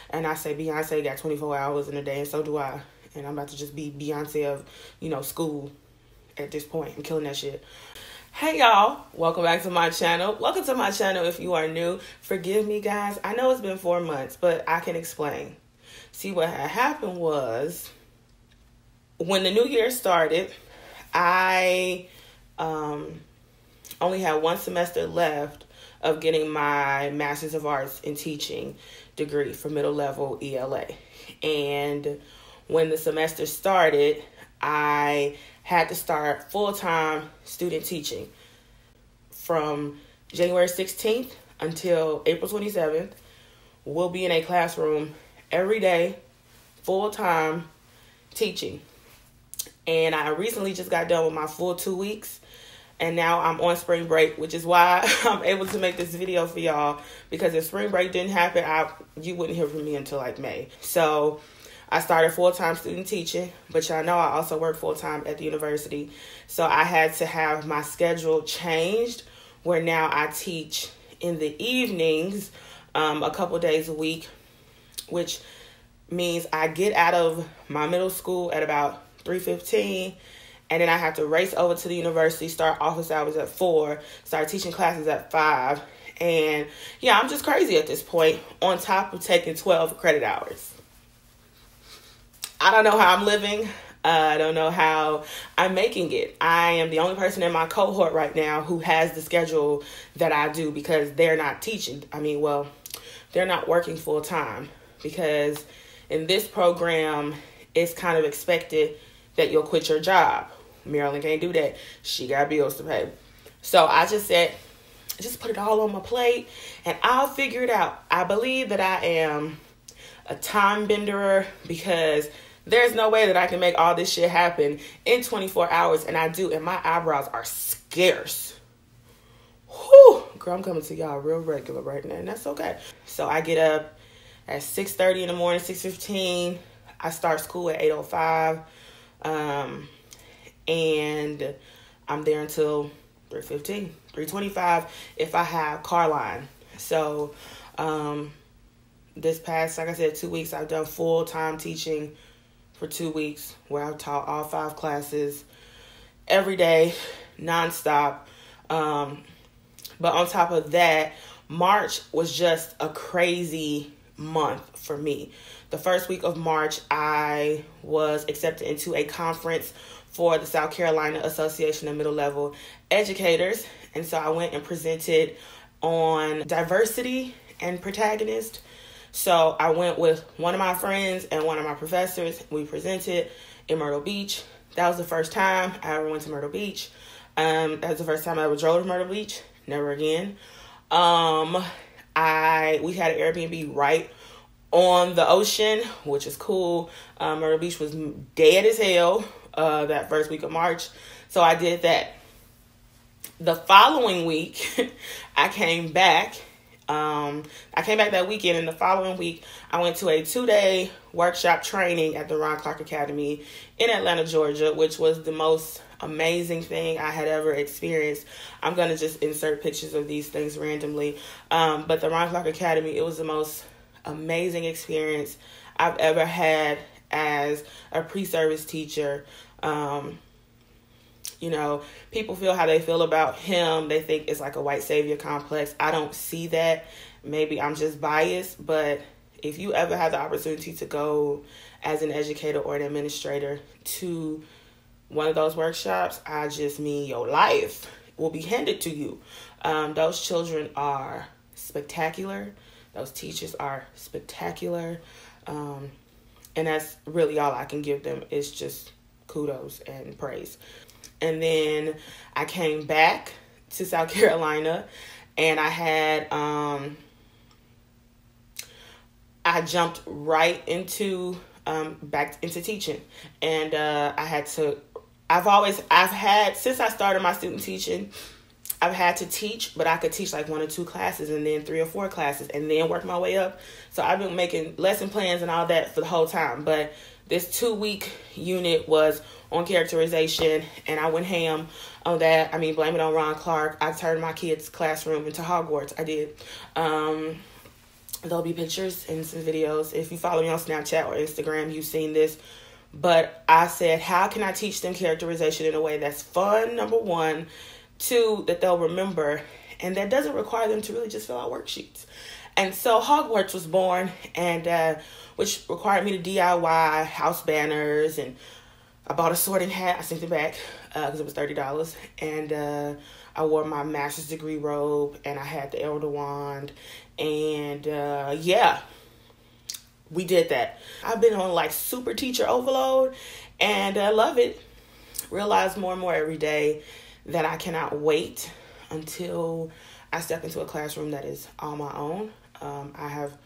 And I say Beyonce got 24 hours in a day, and so do I. And I'm about to just be Beyonce of, school at this point. I'm killing that shit. Hey y'all, welcome back to my channel. Welcome to my channel if you are new. Forgive me guys, I know it's been 4 months, but I can explain. See, what had happened was, when the new year started, I only had 1 semester left of getting my Master's of Arts in Teaching degree for middle level ELA. And when the semester started, I had to start full-time student teaching from January 16th until April 27th. We'll be in a classroom every day, full-time teaching. And I recently just got done with my full 2 weeks. And now I'm on spring break, which is why I'm able to make this video for y'all. Because if spring break didn't happen, you wouldn't hear from me until like May. So I started full-time student teaching, but y'all know I also work full-time at the university. So I had to have my schedule changed, where now I teach in the evenings a couple days a week, which means I get out of my middle school at about 3:15, and then I have to race over to the university, start office hours at 4, start teaching classes at 5. And yeah, I'm just crazy at this point, on top of taking 12 credit hours. I don't know how I'm living. I don't know how I'm making it. I am the only person in my cohort right now who has the schedule that I do, because they're not teaching. They're not working full time, because in this program, it's kind of expected that you'll quit your job. Marilyn can't do that. She got bills to pay. So I just said, just put it all on my plate and I'll figure it out. I believe that I am a time benderer, because there's no way that I can make all this shit happen in 24 hours. And I do. And my eyebrows are scarce. Whew. Girl, I'm coming to y'all real regular right now. And that's okay. So I get up at 6:30 in the morning, 6:15. I start school at 8:05. And I'm there until 3:15, 3:25 if I have car line. So this past, like I said, 2 weeks, I've done full-time teaching for 2 weeks, where I've taught all 5 classes every day, nonstop. But on top of that, March was just a crazy month for me. The first week of March, I was accepted into a conference for the South Carolina Association of Middle Level Educators. And so I went and presented on diversity and protagonist. So I went with one of my friends and one of my professors. We presented in Myrtle Beach. That was the first time I ever went to Myrtle Beach. That was the first time I ever drove to Myrtle Beach. Never again. We had an Airbnb right on the ocean, which is cool. Myrtle Beach was dead as hell that first week of March. So I did that. The following week, I came back. I came back that weekend, and the following week, I went to a 2-day workshop training at the Ron Clark Academy in Atlanta, Georgia, which was the most amazing thing I had ever experienced. I'm going to just insert pictures of these things randomly. But the Ron Clark Academy, it was the most amazing experience I've ever had as a pre-service teacher. People feel how they feel about him. They think it's like a white savior complex. I don't see that. Maybe I'm just biased, but if you ever have the opportunity to go as an educator or an administrator to one of those workshops, I just mean your life will be handed to you. Those children are spectacular. Those teachers are spectacular. And that's really all I can give them, is just kudos and praise. And then I came back to South Carolina, and I had, I jumped right into, back into teaching. And since I started my student teaching, I've had to teach, but I could teach like 1 or 2 classes, and then 3 or 4 classes, and then work my way up. So I've been making lesson plans and all that for the whole time. But this 2-week unit was on characterization, and I went ham on that. Blame it on Ron Clark. I turned my kids' classroom into Hogwarts. I did. There'll be pictures and some videos. If you follow me on Snapchat or Instagram, you've seen this. But I said, how can I teach them characterization in a way that's fun, number one, two, that they'll remember, and that doesn't require them to really just fill out worksheets. And so Hogwarts was born, and which required me to DIY house banners, and I bought a sorting hat. I sent it back because it was $30. And I wore my master's degree robe, and I had the Elder Wand. And yeah, we did that. I've been on like super teacher overload, and I love it. Realize more and more every day that I cannot wait until I step into a classroom that is on my own. I have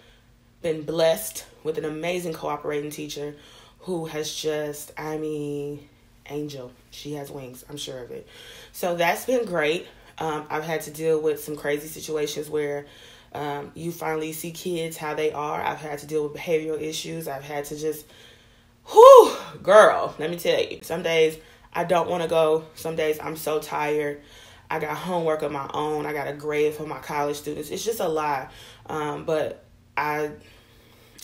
been blessed with an amazing cooperating teacher who has just, angel. She has wings, I'm sure of it. So that's been great. I've had to deal with some crazy situations where you finally see kids how they are. I've had to deal with behavioral issues. I've had to just, girl, let me tell you. Some days I don't want to go. Some days I'm so tired. I got homework of my own. I got a grade for my college students. It's just a lot. But I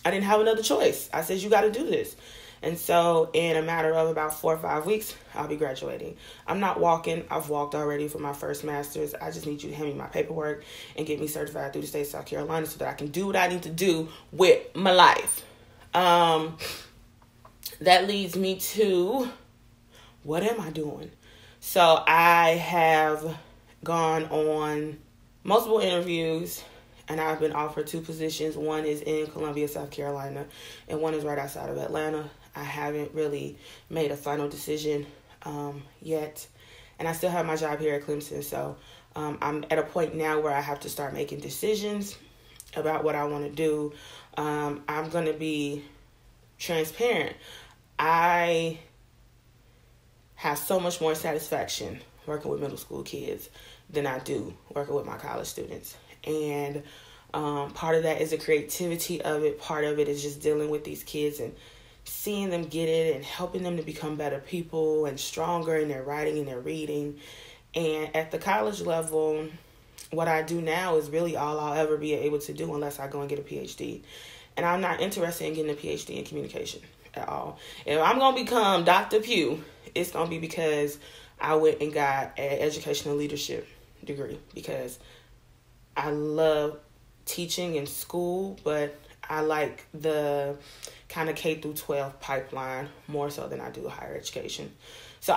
didn't have another choice. I said, you got to do this. And so in a matter of about 4 or 5 weeks, I'll be graduating. I'm not walking. I've walked already for my first master's. I just need you to hand me my paperwork and get me certified through the state of South Carolina so that I can do what I need to do with my life. That leads me to, what am I doing? So I have gone on multiple interviews, and I've been offered 2 positions. One is in Columbia, South Carolina, and one is right outside of Atlanta. I haven't really made a final decision yet, and I still have my job here at Clemson. So I'm at a point now where I have to start making decisions about what I want to do. I'm going to be transparent. I have so much more satisfaction working with middle school kids than I do working with my college students. And part of that is the creativity of it. Part of it is just dealing with these kids and seeing them get it and helping them to become better people and stronger in their writing and their reading. And at the college level, what I do now is really all I'll ever be able to do unless I go and get a PhD. And I'm not interested in getting a PhD in communication at all. If I'm going to become Dr. Pugh, it's going to be because I went and got an educational leadership degree, because I love teaching in school, but I like the kind of K through 12 pipeline more so than I do higher education. So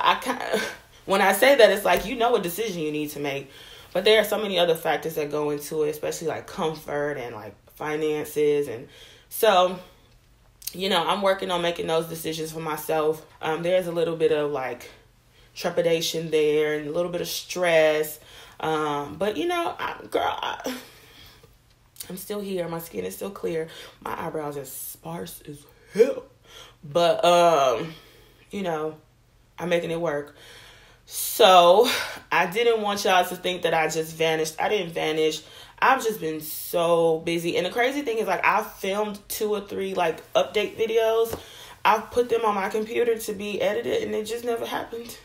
when I say that, it's like, you know, a decision you need to make, but there are so many other factors that go into it, especially like comfort and like finances. And so, you know, I'm working on making those decisions for myself. There's a little bit of like trepidation there and a little bit of stress. But you know, I'm still here. My skin is still clear. My eyebrows are sparse as hell. But, you know, I'm making it work. So I didn't want y'all to think that I just vanished. I didn't vanish. I've just been so busy. And the crazy thing is, like, I've filmed 2 or 3 like update videos. I've put them on my computer to be edited, and it just never happened.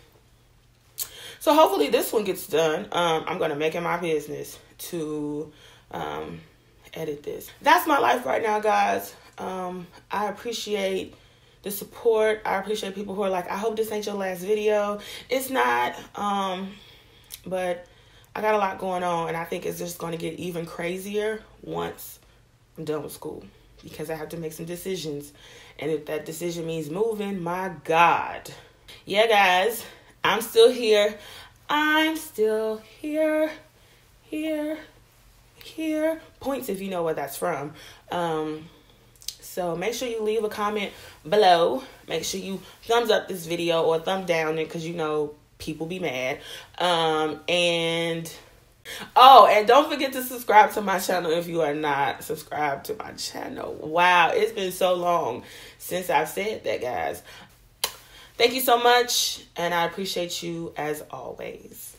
So hopefully this one gets done. I'm going to make it my business to edit this. That's my life right now, guys. I appreciate the support. I appreciate people who are like, I hope this ain't your last video. It's not. But I got a lot going on, and I think it's just going to get even crazier once I'm done with school, because I have to make some decisions. And if that decision means moving, my God. Yeah, guys, I'm still here. I'm still here. Points if you know where that's from. So make sure you leave a comment below. Make sure you thumbs up this video or thumb down it, because you know people be mad. And don't forget to subscribe to my channel if you are not subscribed to my channel. Wow, it's been so long since I've said that, guys. Thank you so much, and I appreciate you as always.